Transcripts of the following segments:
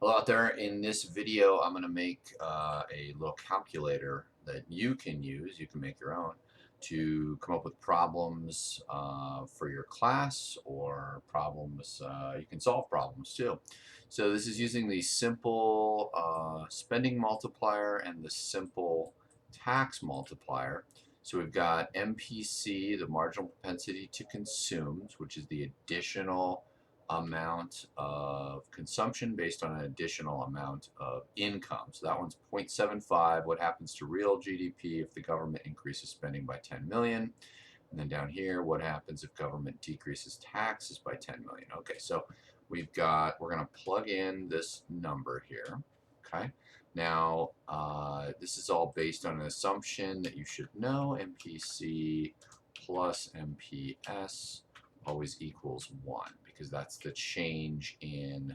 Hello out there. In this video, I'm going to make a little calculator that you can use. You can make your own to come up with problems for your class or problems. You can solve problems too. So this is using the simple spending multiplier and the simple tax multiplier. So we've got MPC, the marginal propensity to consume, which is the additional amount of consumption based on an additional amount of income. So that one's 0.75. What happens to real GDP if the government increases spending by 10 million? And then down here, what happens if government decreases taxes by 10 million? Okay, so we're going to plug in this number here. Okay, now this is all based on an assumption that you should know MPC plus MPS always equals 1 because that's the change in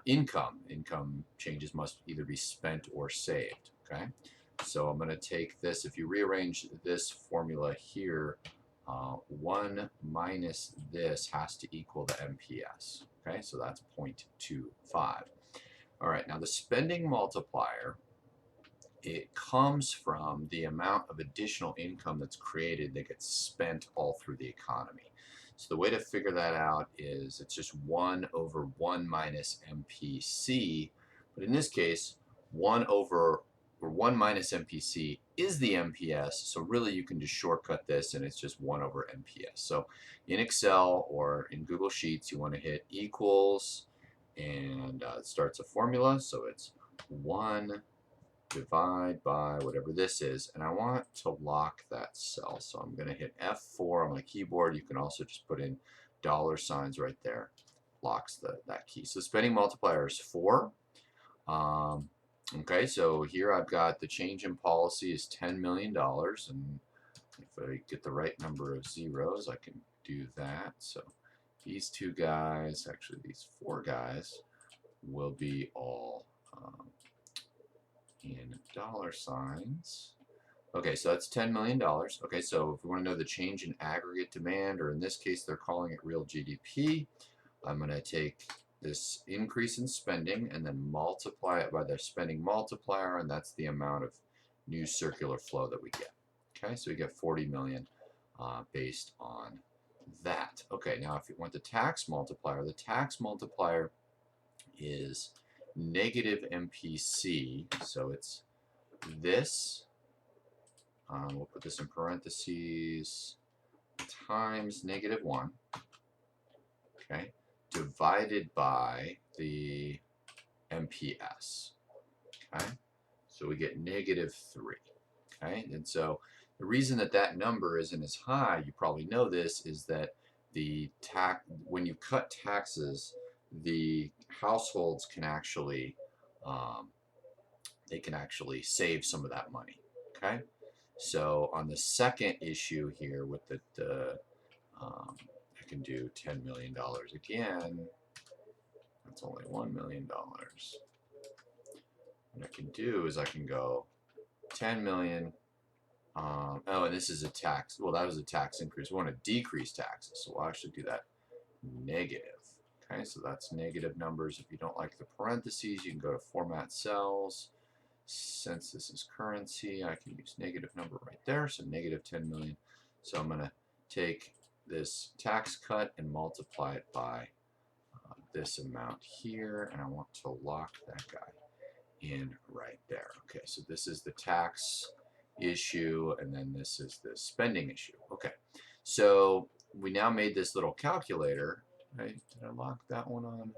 income. Income changes must either be spent or saved. Okay, so I'm going to take this. If you rearrange this formula here, 1 minus this has to equal the MPS. Okay, so that's 0.25. All right, now the spending multiplier, it comes from the amount of additional income that's created that gets spent all through the economy. So the way to figure that out is it's just 1 over 1 minus MPC, but in this case, 1 minus MPC is the MPS, so really you can just shortcut this and it's just 1 over MPS. So in Excel or in Google Sheets, you want to hit equals, and it starts a formula, so it's 1 divide by whatever this is, and I want to lock that cell, so I'm going to hit F4 on my keyboard. You can also just put in dollar signs right there, locks that key. So spending multiplier is 4. Okay, so here I've got the change in policy is $10 million, and if I get the right number of zeros, I can do that. So these two guys, actually these 4 guys, will be all in dollar signs. Okay, so that's $10 million. Okay, so if we want to know the change in aggregate demand, or in this case, they're calling it real GDP, I'm going to take this increase in spending and then multiply it by the spending multiplier, and that's the amount of new circular flow that we get. Okay, so we get 40 million based on that. Okay, now if you want the tax multiplier is negative MPC, so it's this, we'll put this in parentheses, times -1, okay, divided by the MPS, okay, so we get -3, okay, and so the reason that that number isn't as high, you probably know this, is that when you cut taxes, the households can actually they can actually save some of that money. Okay, so on the second issue here with I can do $10 million again. That's only $1 million. What I can do is I can go 10 million. Oh, and this is a tax. Well, that was a tax increase. We want to decrease taxes, so we'll actually do that negative. Okay, so that's negative numbers. If you don't like the parentheses, you can go to Format Cells. Since this is currency, I can use negative number right there, so negative 10 million. So I'm going to take this tax cut and multiply it by this amount here, and I want to lock that guy in right there. Okay, so this is the tax issue, and then this is the spending issue. Okay, so we now made this little calculator. Right? Did I lock that one on?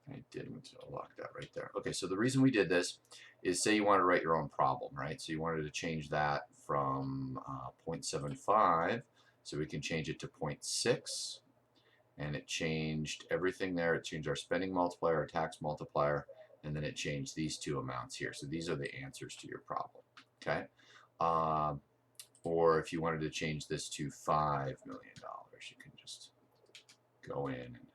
I didn't lock that right there. Okay, so the reason we did this is, say you want to write your own problem, right? So you wanted to change that from 0.75, so we can change it to 0.6, and it changed everything there. It changed our spending multiplier, our tax multiplier, and then it changed these two amounts here. So these are the answers to your problem, okay? Or if you wanted to change this to $5 million, you can just go in and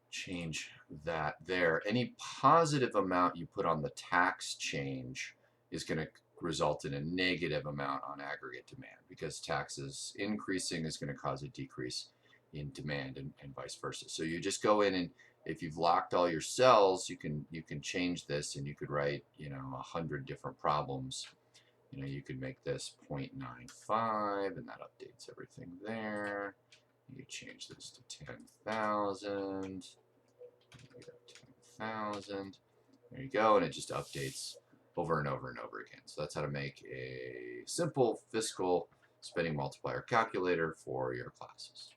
change that there. Any positive amount you put on the tax change is going to result in a negative amount on aggregate demand, because taxes increasing is going to cause a decrease in demand, and vice versa. So you just go in, and If you've locked all your cells, you can change this, and you could write 100 different problems. You could make this 0.95, and that updates everything there. You change this to 10,000. 10,000. There you go, and it just updates over and over and over again. So that's how to make a simple fiscal spending multiplier calculator for your classes.